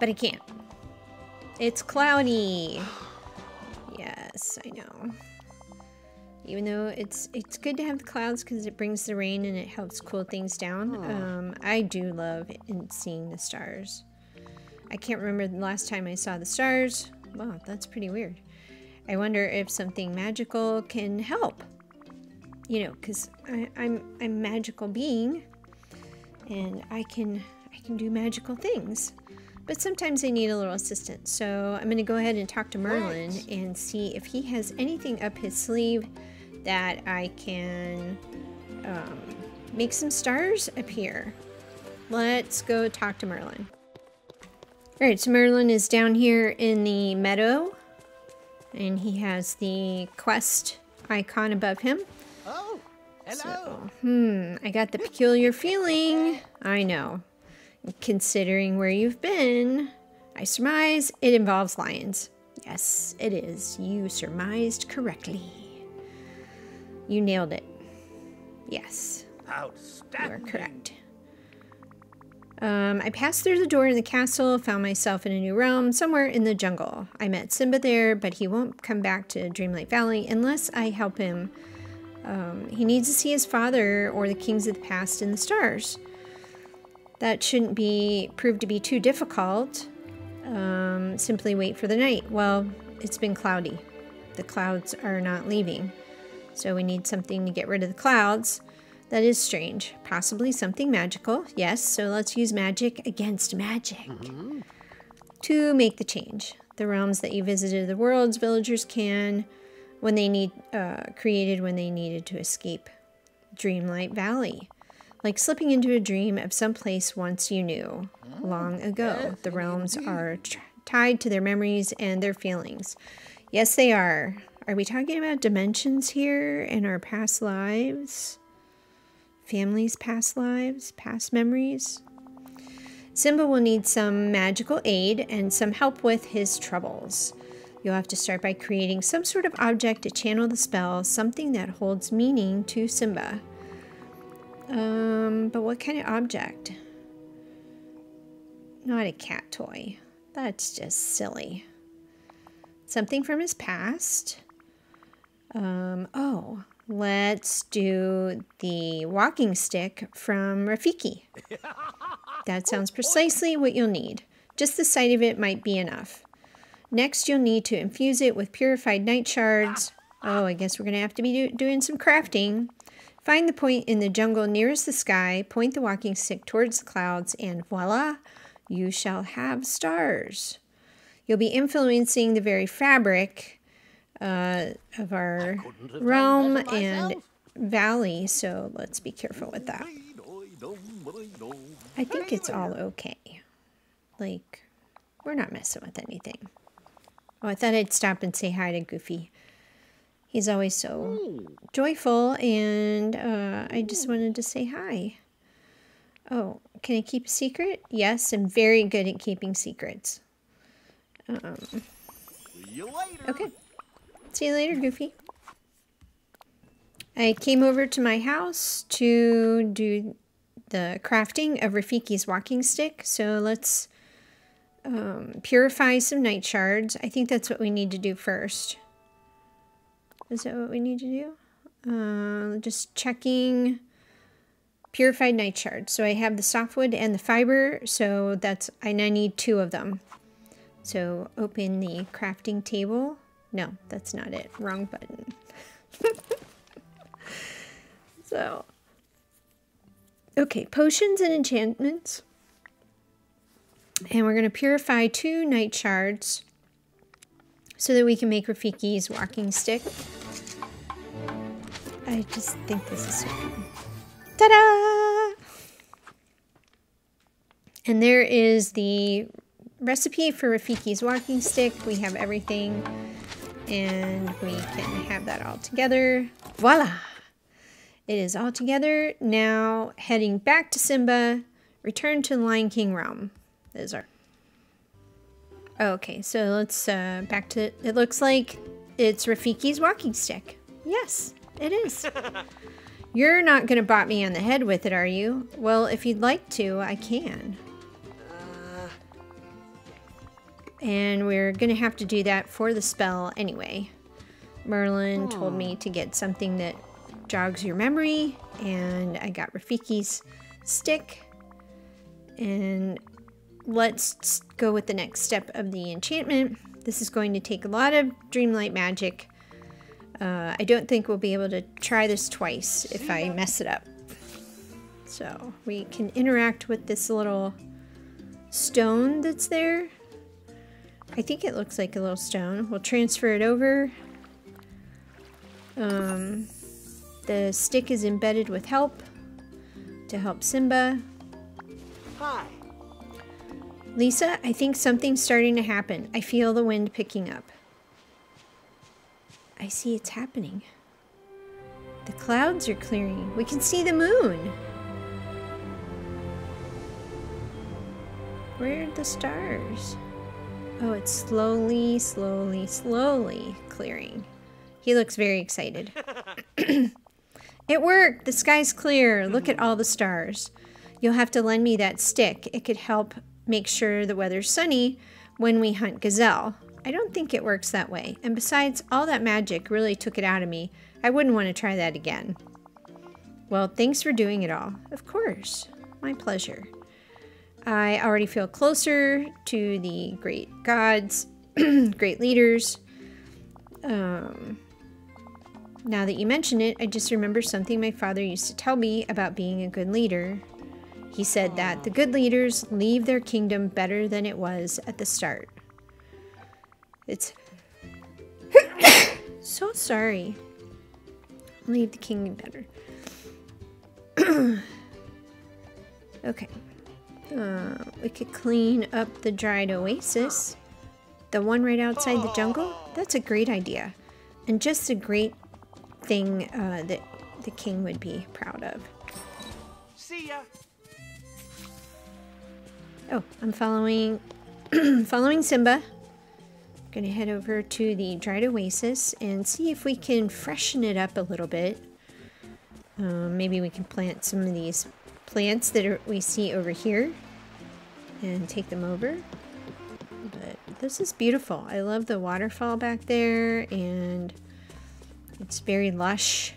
But I can't. It's cloudy. Yes, I know. Even though it's good to have the clouds because it brings the rain and it helps cool things down. I do love seeing the stars. I can't remember the last time I saw the stars. Wow, that's pretty weird. I wonder if something magical can help. You know, because I'm a magical being, and I can do magical things. But sometimes I need a little assistance. So I'm going to go ahead and talk to Merlin and see if he has anything up his sleeve that I can make some stars appear. Let's go talk to Merlin. Alright, so Merlin is down here in the meadow, and he has the quest icon above him. Oh, hello. So, I got the peculiar feeling. I know. Considering where you've been, I surmise it involves lions. Yes, it is. You surmised correctly. You nailed it. Yes. Outstanding. You are correct. I passed through the door in the castle, found myself in a new realm, somewhere in the jungle. I met Simba there, but he won't come back to Dreamlight Valley unless I help him. He needs to see his father or the kings of the past in the stars. That shouldn't prove to be too difficult. Simply wait for the night. Well, it's been cloudy. The clouds are not leaving. So we need something to get rid of the clouds. That is strange. Possibly something magical. Yes, so let's use magic against magic to make the change. The realms that you visited, the world's villagers can, when they created when they needed to escape Dreamlight Valley. Like slipping into a dream of some place once you knew, long ago. The realms are tied to their memories and their feelings. Yes, they are. Are we talking about dimensions here in our past lives? Families' past lives? Past memories? Simba will need some magical aid and some help with his troubles. You'll have to start by creating some sort of object to channel the spell, something that holds meaning to Simba. But what kind of object? Not a cat toy. That's just silly. Something from his past. Oh, let's do the walking stick from Rafiki. That sounds precisely what you'll need. Just the sight of it might be enough. Next, you'll need to infuse it with purified night shards. Oh, I guess we're going to have to be doing some crafting. Find the point in the jungle nearest the sky, point the walking stick towards the clouds, and voila, you shall have stars. You'll be influencing the very fabric of our realm and valley, so let's be careful with that. I think it's all okay. Like, we're not messing with anything. Oh, I thought I'd stop and say hi to Goofy. He's always so joyful, and I just wanted to say hi. Oh, can I keep a secret? Yes, I'm very good at keeping secrets. See you later. Okay. See you later, Goofy. I came over to my house to do the crafting of Rafiki's walking stick. So let's purify some night shards. I think that's what we need to do first. Is that what we need to do? Just checking purified night shards. So I have the softwood and the fiber. So that's, and I need 2 of them. So open the crafting table. No, that's not it. Wrong button. So, okay, potions and enchantments. And we're going to purify 2 night shards so that we can make Rafiki's walking stick. I just think this is so cool. Ta-da! And there is the recipe for Rafiki's walking stick. We have everything, and we can have that all together. Voila! It is all together. Now, heading back to Simba, return to the Lion King realm. Those are... Okay, so let's back to... It looks like it's Rafiki's walking stick. Yes, it is. You're not going to bop me on the head with it, are you? Well, if you'd like to, I can. And we're going to have to do that for the spell anyway. Merlin told me to get something that jogs your memory, and I got Rafiki's stick. And let's go with the next step of the enchantment. This is going to take a lot of Dreamlight magic. I don't think we'll be able to try this twice if I mess it up. So we can interact with this little stone that's there. I think it looks like a little stone. We'll transfer it over. The stick is embedded with help to help Simba. Hi. Lisa, I think something's starting to happen. I feel the wind picking up. I see it's happening. The clouds are clearing. We can see the moon. Where are the stars? Oh, it's slowly, slowly, slowly clearing. He looks very excited. It worked! The sky's clear. Look at all the stars. You'll have to lend me that stick. It could help make sure the weather's sunny when we hunt gazelle. I don't think it works that way. And besides, all that magic really took it out of me. I wouldn't want to try that again. Well, thanks for doing it all. Of course. My pleasure. I already feel closer to the great gods, great leaders. Now that you mention it, I just remember something my father used to tell me about being a good leader. He said that the good leaders leave their kingdom better than it was at the start. It's... So sorry. Leave the kingdom better. Okay. We could clean up the dried oasis. The one right outside the jungle? That's a great idea. And just a great thing that the king would be proud of. See ya. Oh, I'm following following Simba. Gonna head over to the dried oasis and see if we can freshen it up a little bit. Maybe we can plant some of these plants that we see over here and take them over. But this is beautiful. I love the waterfall back there, and it's very lush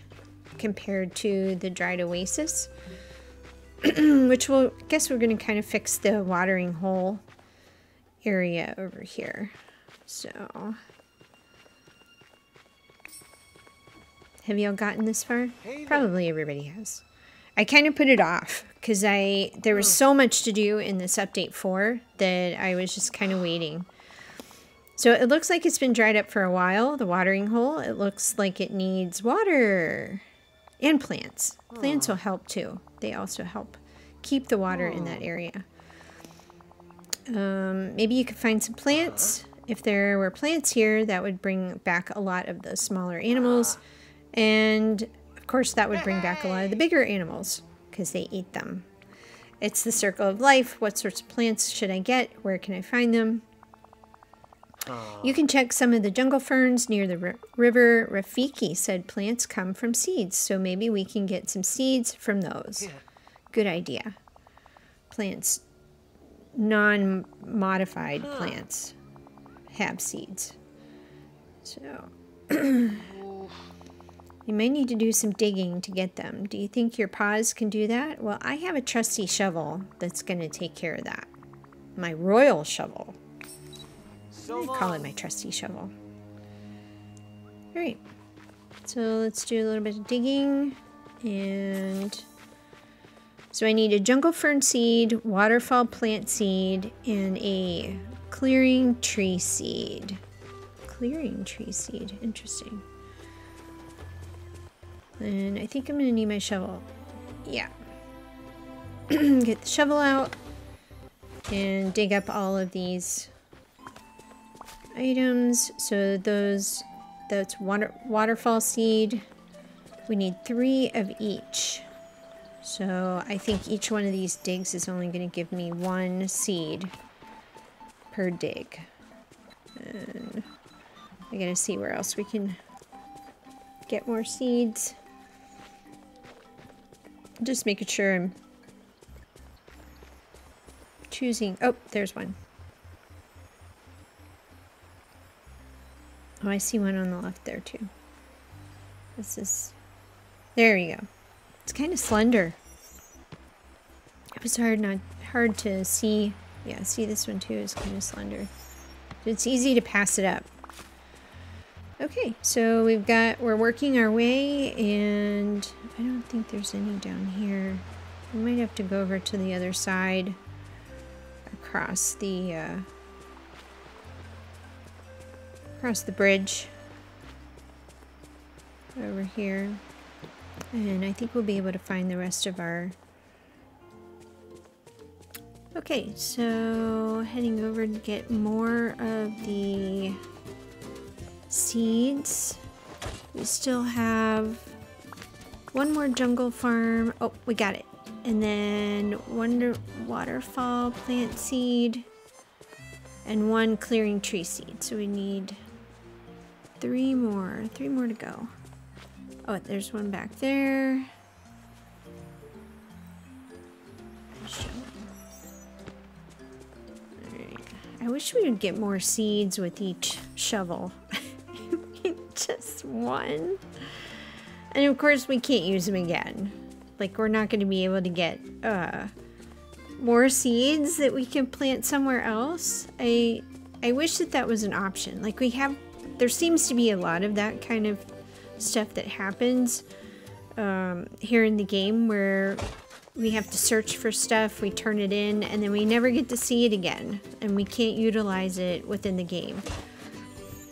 compared to the dried oasis. Which we'll guess we're going to kind of fix the watering hole area over here. So Have y'all gotten this far? Hey there. Probably everybody has. I kind of put it off because there was so much to do in this update 4 that I was just kind of waiting. So it looks like it's been dried up for a while, the watering hole. It looks like it needs water and plants. Plants will help too. They also help keep the water in that area. Maybe you could find some plants. If there were plants here, that would bring back a lot of the smaller animals. And of course, that would bring back a lot of the bigger animals because they eat them. It's the circle of life. What sorts of plants should I get? Where can I find them? You can check some of the jungle ferns near the river. Rafiki said plants come from seeds, so maybe we can get some seeds from those. Yeah. Good idea. Plants, non-modified plants have seeds. So you might need to do some digging to get them. Do you think your paws can do that? Well, I have a trusty shovel that's going to take care of that. My royal shovel. So I call it my trusty shovel. Alright, so let's do a little bit of digging. And so I need a jungle fern seed, waterfall plant seed, and a clearing tree seed. Clearing tree seed, interesting. And I think I'm going to need my shovel. Yeah. Get the shovel out and dig up all of these items. So that's waterfall seed. We need 3 of each. So I think each one of these digs is only going to give me 1 seed per dig. And I gotta see where else we can get more seeds. Just making sure I'm choosing. Oh, there's one. Oh, I see one on the left there too. This is, there you go. It's kind of slender. It was hard to see. Yeah, see this one too is kind of slender. It's easy to pass it up. Okay, so we're working our way, and I don't think there's any down here. We might have to go over to the other side across the bridge over here, and I think we'll be able to find the rest of our. Okay, so heading over to get more of the seeds. We still have one more jungle farm. Oh, we got it. And then waterfall plant seed and 1 clearing tree seed. So we need 3 more to go. Oh, there's one back there. I wish we would get more seeds with each shovel. Just 1. And of course we can't use them again. Like, we're not going to be able to get more seeds that we can plant somewhere else. I wish that was an option. Like, there seems to be a lot of that kind of stuff that happens here in the game, where we have to search for stuff, we turn it in, and then we never get to see it again, and we can't utilize it within the game.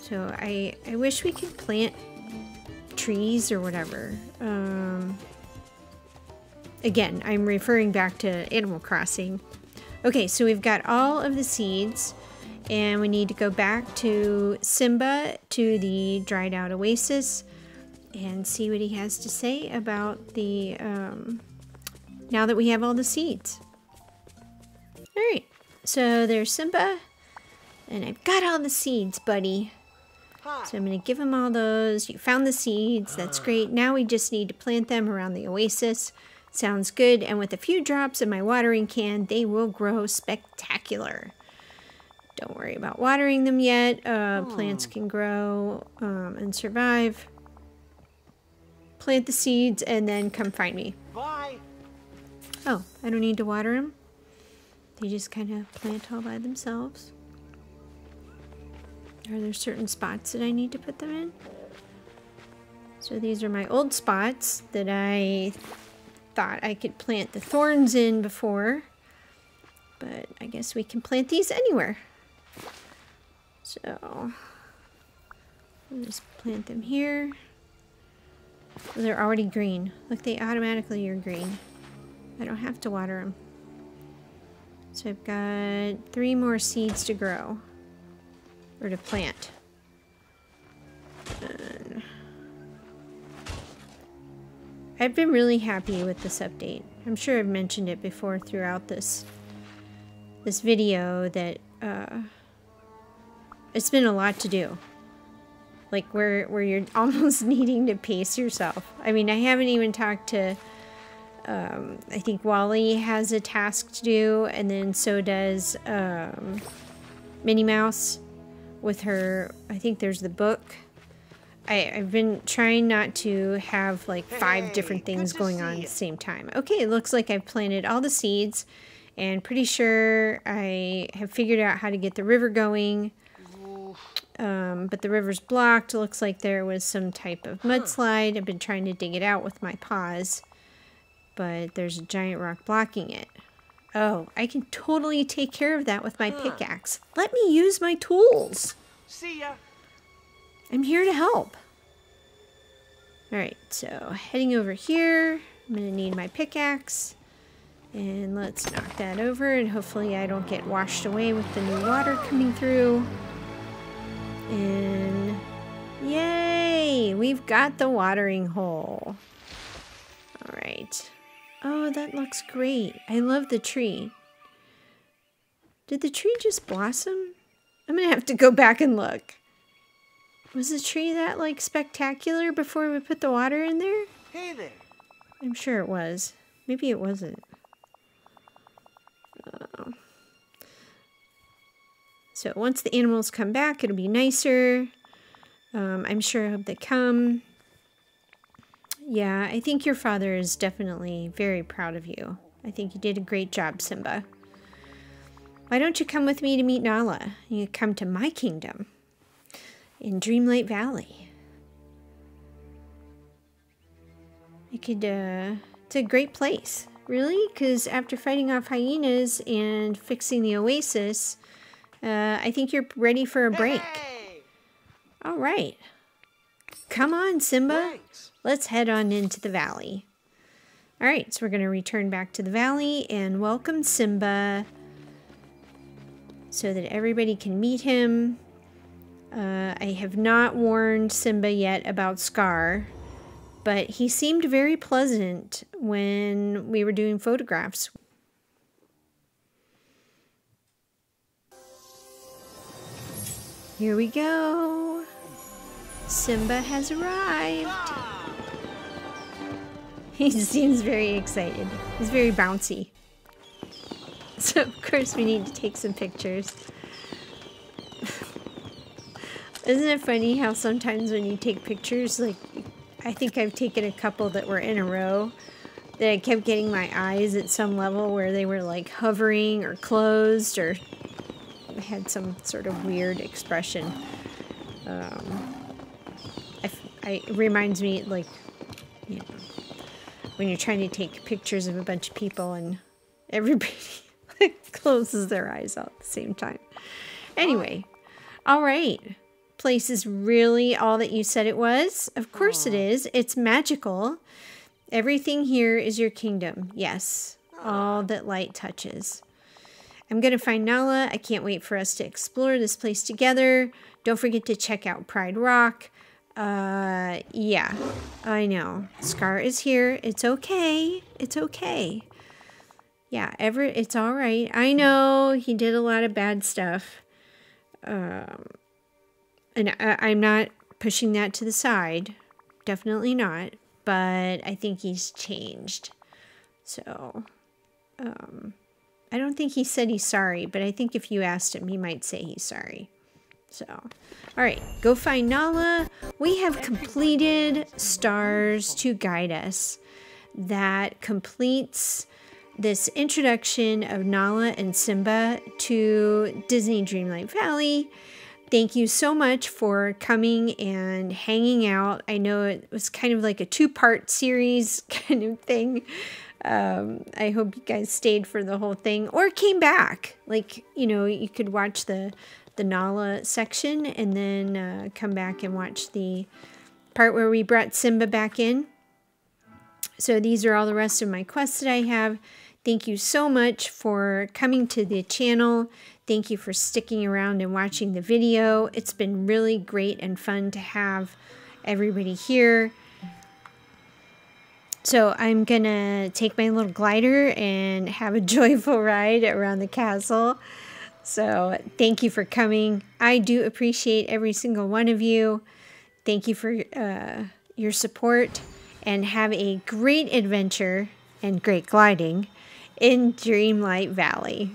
So I wish we could plant trees or whatever. Again, I'm referring back to Animal Crossing. Okay, so we've got all of the seeds, and we need to go back to Simba, to the dried out oasis, and see what he has to say about the, now that we have all the seeds. Alright, so there's Simba, and I've got all the seeds, buddy. So I'm going to give him all those. You found the seeds. That's great. Now we just need to plant them around the oasis. Sounds good. And with a few drops in my watering can, they will grow spectacular. Don't worry about watering them yet. Plants can grow and survive. Plant the seeds and then come find me. Bye. Oh, I don't need to water them? They just kind of plant all by themselves. Are there certain spots that I need to put them in? So these are my old spots that I thought I could plant the thorns in before. But I guess we can plant these anywhere. So I'll just plant them here. They're already green. Look, they automatically are green. I don't have to water them. So I've got 3 more seeds to grow. Or to plant. And I've been really happy with this update. I'm sure I've mentioned it before throughout this video that it's been a lot to do. Like where you're almost needing to pace yourself. I mean, I haven't even talked to I think Wally has a task to do, and then so does Minnie Mouse with her. I think there's the book. I've been trying not to have like 5 different things going on at the same time. Okay, it looks like I've planted all the seeds, and pretty sure I have figured out how to get the river going. But the river's blocked. It looks like there was some type of mudslide. I've been trying to dig it out with my paws, but there's a giant rock blocking it. Oh, I can totally take care of that with my pickaxe. Let me use my tools. See ya. I'm here to help. Alright, so heading over here. I'm going to need my pickaxe. And let's knock that over, and hopefully I don't get washed away with the new water coming through. And yay! We've got the watering hole. Alright. Oh, that looks great. I love the tree. Did the tree just blossom? I'm gonna have to go back and look. Was the tree that, like, spectacular before we put the water in there? Hey there. I'm sure it was. Maybe it wasn't. So once the animals come back, it'll be nicer. I'm sure I hope they come. Yeah, I think your father is definitely very proud of you. I think you did a great job, Simba. Why don't you come with me to meet Nala? You come to my kingdom in Dreamlight Valley. You could, it's a great place. Really? Because after fighting off hyenas and fixing the oasis, I think you're ready for a break. Hey. All right. Come on, Simba. Thanks. Let's head on into the valley. All right, so we're going to return back to the valley and welcome Simba so that everybody can meet him. I have not warned Simba yet about Scar, but he seemed very pleasant when we were doing photographs. Here we go. Simba has arrived. He seems very excited. He's very bouncy. So of course we need to take some pictures. Isn't it funny how sometimes when you take pictures, like I think I've taken a couple that were in a row, that I kept getting my eyes at some level where they were like hovering or closed or had some sort of weird expression. It reminds me, like, you know, when you're trying to take pictures of a bunch of people and everybody closes their eyes all at the same time. Anyway, all right. Place is really all that you said it was. Of course it is. It's magical. Everything here is your kingdom. Yes, all that light touches. I'm going to find Nala. I can't wait for us to explore this place together. Don't forget to check out Pride Rock. Yeah, I know. Scar is here. It's okay. It's okay. Yeah, it's all right. I know he did a lot of bad stuff. And I'm not pushing that to the side. Definitely not. But I think he's changed. So, I don't think he said he's sorry, but I think if you asked him, he might say he's sorry. So, all right, go find Nala. We have completed stars to guide us. That completes this introduction of Nala and Simba to Disney Dreamlight Valley. thank you so much for coming and hanging out. I know it was kind of like a 2-part series kind of thing. I hope you guys stayed for the whole thing or came back. Like, you know, you could watch the Nala section and then come back and watch the part where we brought Simba back in. So these are all the rest of my quests that I have. Thank you so much for coming to the channel. Thank you for sticking around and watching the video. It's been really great and fun to have everybody here. So I'm gonna take my little glider and have a joyful ride around the castle. So thank you for coming. I do appreciate every single one of you. Thank you for your support, and have a great adventure and great gliding in Dreamlight Valley.